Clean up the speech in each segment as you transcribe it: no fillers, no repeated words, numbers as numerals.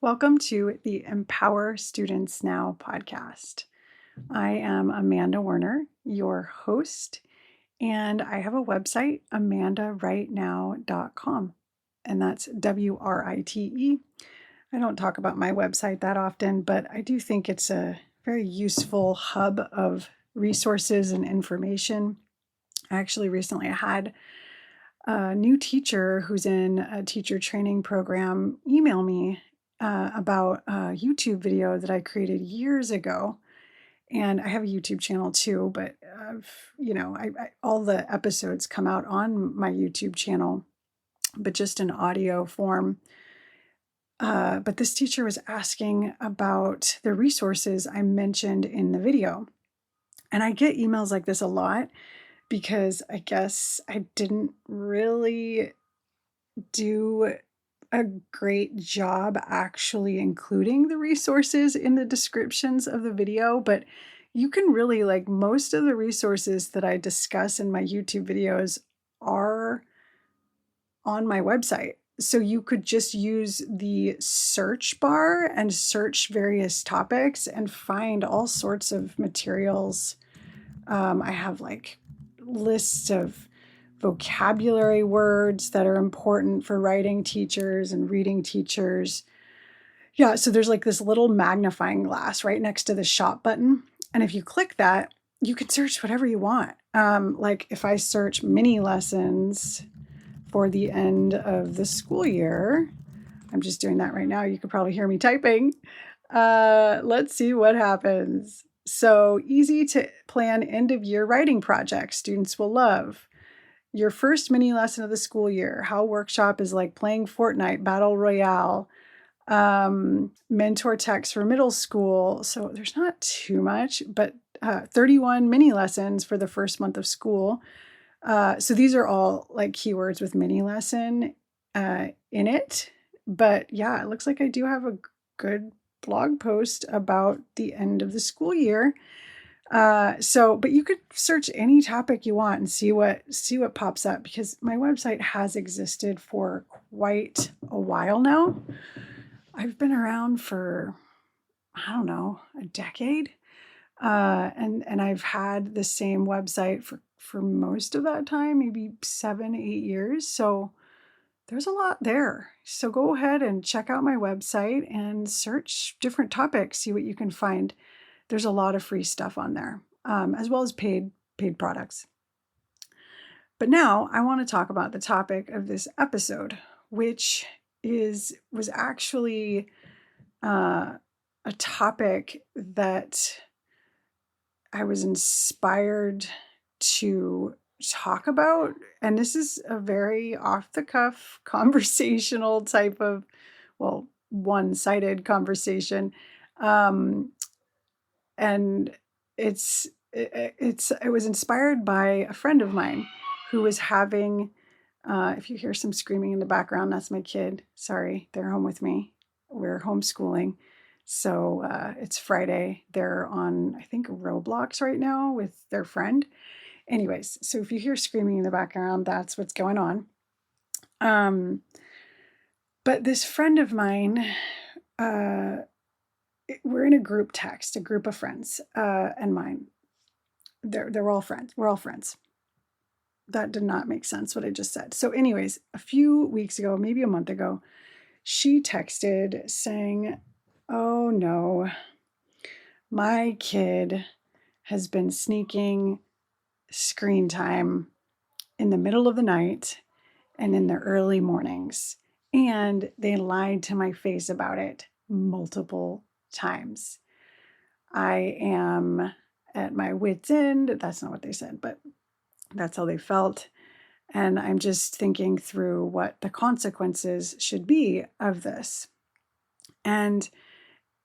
Welcome to the Empower Students Now podcast. I am Amanda Werner, your host, and I have a website, amandarightnow.com, and that's WRITE. I don't talk about my website that often, but I do think it's a very useful hub of resources and information. Actually, recently I had a new teacher who's in a teacher training program email me about a YouTube video that I created years ago. And I have a YouTube channel too, but all the episodes come out on my YouTube channel, but just in audio form. But this teacher was asking about the resources I mentioned in the video. And I get emails like this a lot because I guess I didn't really do a great job actually including the resources in the descriptions of the video, but you can really, like, most of the resources that I discuss in my YouTube videos are on my website. So you could just use the search bar and search various topics and find all sorts of materials. I have like lists of vocabulary words that are important for writing teachers and reading teachers. Yeah, so there's like this little magnifying glass right next to the shop button. And if you click that, you can search whatever you want. Like if I search mini lessons for the end of the school year, I'm just doing that right now. You could probably hear me typing. Let's see what happens. So easy to plan end of year writing projects students will love. Your first mini lesson of the school year, how workshop is like playing Fortnite Battle Royale, mentor text for middle school. So there's not too much, but 31 mini lessons for the first month of school. So these are all like keywords with mini lesson in it. But yeah, it looks like I do have a good blog post about the end of the school year. But you could search any topic you want and see what pops up, because my website has existed for quite a while now. I've been around for, I don't know, a decade. And I've had the same website for most of that time, maybe 7, 8 years. So there's a lot there. So go ahead and check out my website and search different topics, see what you can find. There's a lot of free stuff on there, as well as paid products. But now I want to talk about the topic of this episode, which was actually a topic that I was inspired to talk about. And this is a very off-the-cuff conversational type of, well, one-sided conversation. And it was inspired by a friend of mine who was having, if you hear some screaming in the background, that's my kid. Sorry, they're home with me. We're homeschooling. So it's Friday. They're on, I think, Roblox right now with their friend. Anyways, so if you hear screaming in the background, that's what's going on. But this friend of mine, we're in a group text, a group of friends, and mine. They're all friends. We're all friends. That did not make sense what I just said. So anyways, a few weeks ago, maybe a month ago, she texted saying, "Oh no, my kid has been sneaking screen time in the middle of the night and in the early mornings. And they lied to my face about it multiple times. I am at my wit's end." That's not what they said, but that's how they felt. And I'm just thinking through what the consequences should be of this. And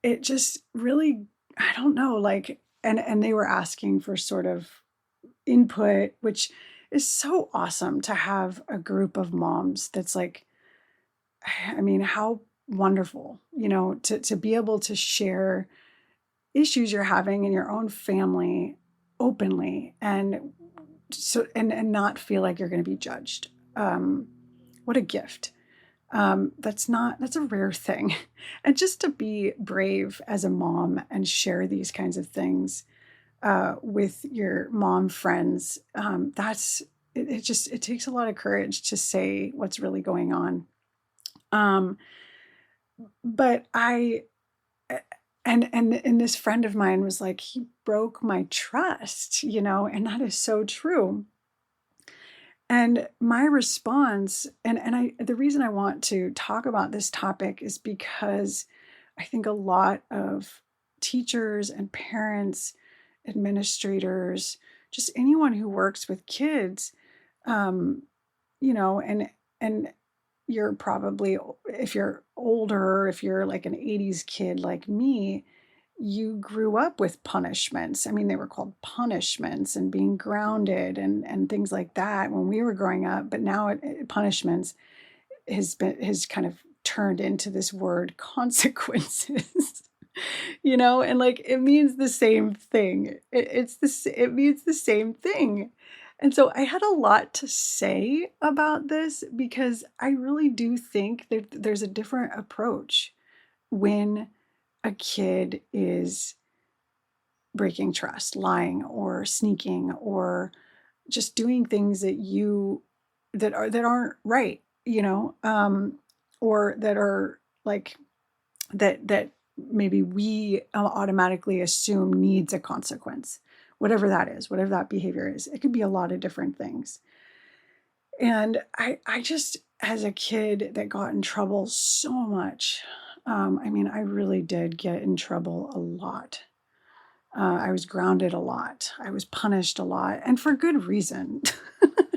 it just really, I don't know, like, and they were asking for sort of input, which is so awesome to have a group of moms that's like, I mean, how wonderful, to be able to share issues you're having in your own family openly, and so and not feel like you're going to be judged. What a gift. That's a rare thing. And just to be brave as a mom and share these kinds of things with your mom friends, it takes a lot of courage to say what's really going on. Um, but I, and this friend of mine was like, he broke my trust, and that is so true. And my response, the reason I want to talk about this topic is because I think a lot of teachers and parents, administrators, just anyone who works with kids, um, and you're probably, if you're older, if you're like an 80s kid like me, you grew up with punishments. I mean, they were called punishments and being grounded and things like that when we were growing up. But now punishments has kind of turned into this word consequences. And like it means the same thing. It means the same thing. And so I had a lot to say about this because I really do think that there's a different approach when a kid is breaking trust, lying or sneaking or just doing things that aren't right, or that are like that maybe we automatically assume needs a consequence, whatever that is, whatever that behavior is. It could be a lot of different things. And I just, as a kid that got in trouble so much, I really did get in trouble a lot. I was grounded a lot. I was punished a lot, and for good reason.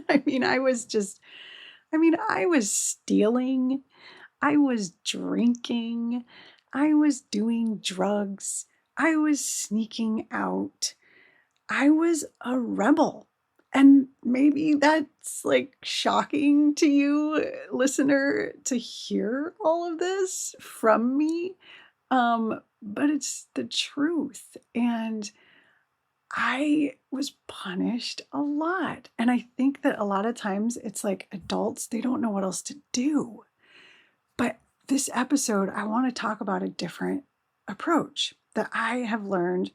I was stealing. I was drinking. I was doing drugs. I was sneaking out. I was a rebel. And maybe that's like shocking to you, listener, to hear all of this from me. But it's the truth. And I was punished a lot. And I think that a lot of times it's like adults, they don't know what else to do. But this episode, I want to talk about a different approach that I have learned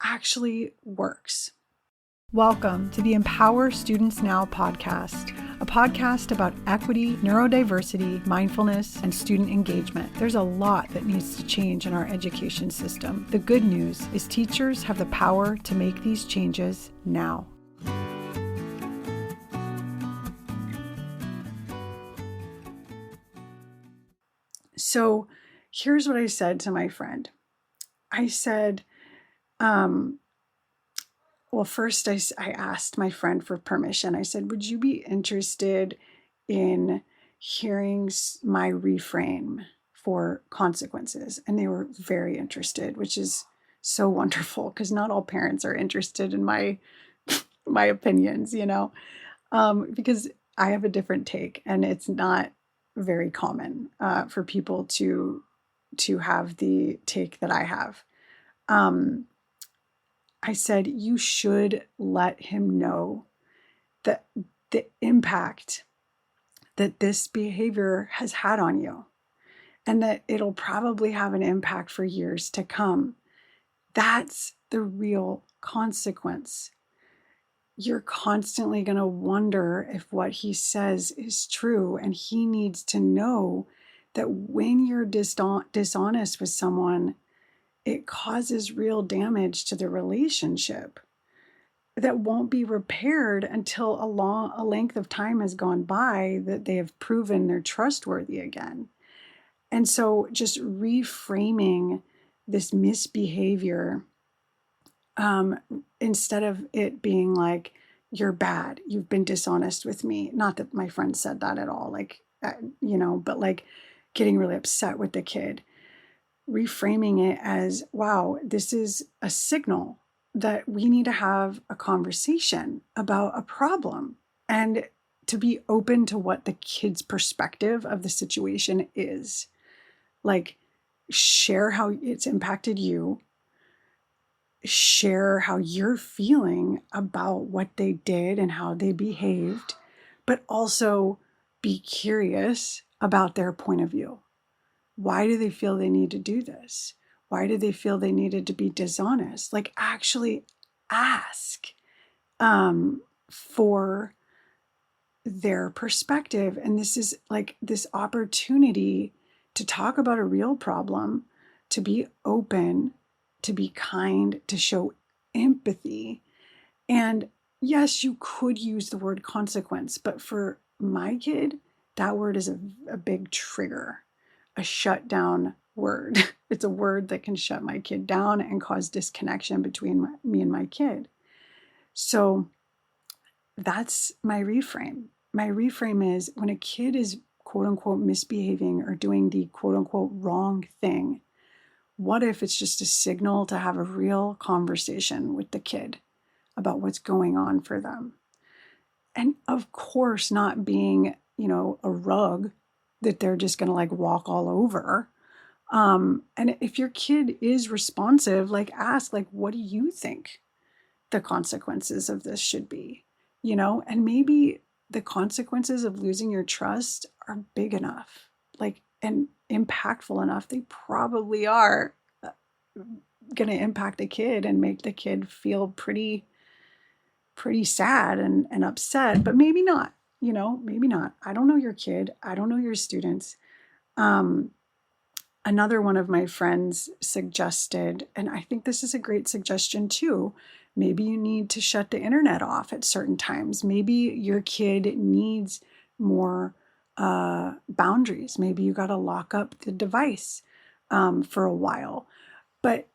actually works. Welcome to the Empower Students Now podcast, a podcast about equity, neurodiversity, mindfulness, and student engagement. There's a lot that needs to change in our education system. The good news is teachers have the power to make these changes now. So here's what I said to my friend. I said, well, first I asked my friend for permission. I said, would you be interested in hearing my reframe for consequences? And they were very interested, which is so wonderful because not all parents are interested in my opinions, because I have a different take, and it's not very common for people to have the take that I have. I said, you should let him know that the impact that this behavior has had on you, and that it'll probably have an impact for years to come. That's the real consequence. You're constantly going to wonder if what he says is true, and he needs to know that when you're dishonest with someone, it causes real damage to the relationship that won't be repaired until a length of time has gone by that they have proven they're trustworthy again. And so just reframing this misbehavior, instead of it being like, you're bad, you've been dishonest with me. Not that my friend said that at all, but like getting really upset with the kid. Reframing it as, wow, this is a signal that we need to have a conversation about a problem, and to be open to what the kid's perspective of the situation is. Like, share how it's impacted you, share how you're feeling about what they did and how they behaved, but also be curious about their point of view. Why do they feel they need to do this? Why do they feel they needed to be dishonest? Like, actually ask for their perspective. And this is like this opportunity to talk about a real problem, to be open, to be kind, to show empathy. And yes, you could use the word consequence, but for my kid, that word is a big trigger, a shutdown word. It's a word that can shut my kid down and cause disconnection between me and my kid. So that's my reframe. My reframe is when a kid is quote unquote misbehaving or doing the quote unquote wrong thing, what if it's just a signal to have a real conversation with the kid about what's going on for them? And of course, not being, a rug that they're just going to like walk all over. And if your kid is responsive, like ask, like, what do you think the consequences of this should be? And maybe the consequences of losing your trust are big enough, like, and impactful enough. They probably are going to impact the kid and make the kid feel pretty sad and upset, but maybe not, maybe not. I don't know your kid. I don't know your students. Another one of my friends suggested, and I think this is a great suggestion too, maybe you need to shut the internet off at certain times. Maybe your kid needs more boundaries. Maybe you got to lock up the device for a while. But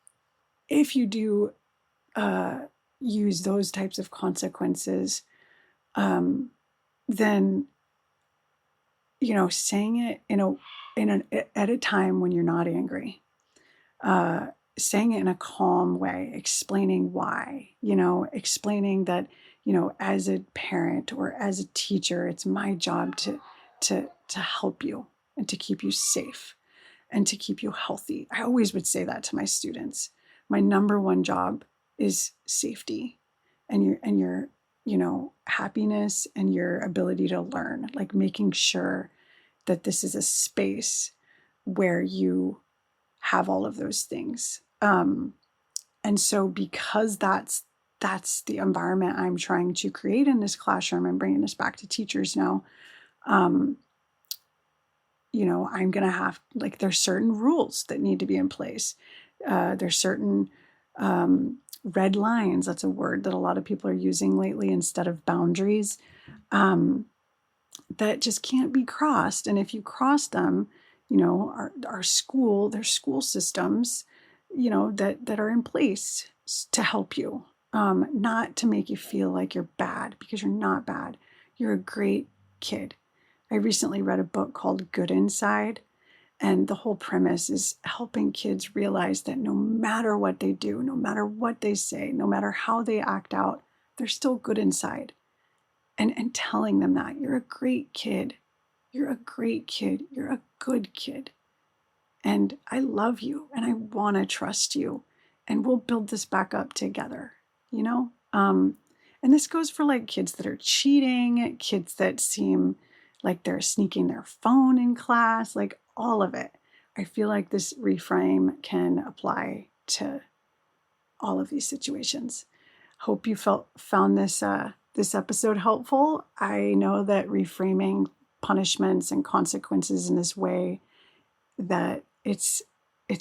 if you do use those types of consequences, then, saying it at a time when you're not angry, saying it in a calm way, explaining why, explaining that, as a parent or as a teacher, it's my job to help you and to keep you safe and to keep you healthy. I always would say that to my students. My number one job is safety and your happiness and your ability to learn, like making sure that this is a space where you have all of those things. And so because that's the environment I'm trying to create in this classroom, I'm bringing this back to teachers now. I'm going to have, like, there's certain rules that need to be in place. There's certain red lines. That's a word that a lot of people are using lately instead of boundaries, that just can't be crossed. And if you cross them, there's school systems, that are in place to help you, not to make you feel like you're bad, because you're not bad. You're a great kid. I recently read a book called Good Inside, and the whole premise is helping kids realize that no matter what they do, no matter what they say, no matter how they act out, they're still good inside. And telling them that you're a great kid. You're a great kid. You're a good kid. And I love you and I want to trust you. And we'll build this back up together, And this goes for like kids that are cheating, kids that seem like they're sneaking their phone in class, like all of it. I feel like this reframe can apply to all of these situations. Hope you found this episode helpful. I know that reframing punishments and consequences in this way, that it's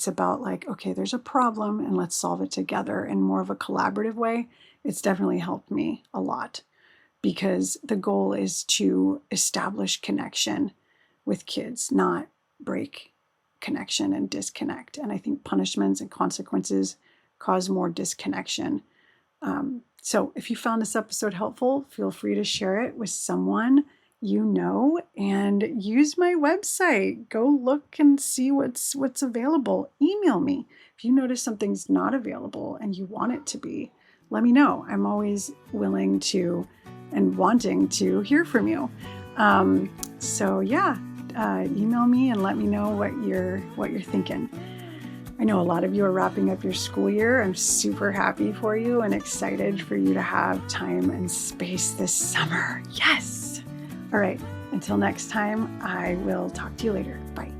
about like, okay, there's a problem and let's solve it together in more of a collaborative way. It's definitely helped me a lot, because the goal is to establish connection with kids, not break connection and disconnect. And I think punishments and consequences cause more disconnection. So if you found this episode helpful, feel free to share it with someone and use my website. Go look and see what's available. Email me. If you notice something's not available and you want it to be, let me know. I'm always willing to and wanting to hear from you. Email me and let me know what you're thinking. I know a lot of you are wrapping up your school year. I'm super happy for you and excited for you to have time and space this summer. Yes. All right. Until next time, I will talk to you later. Bye.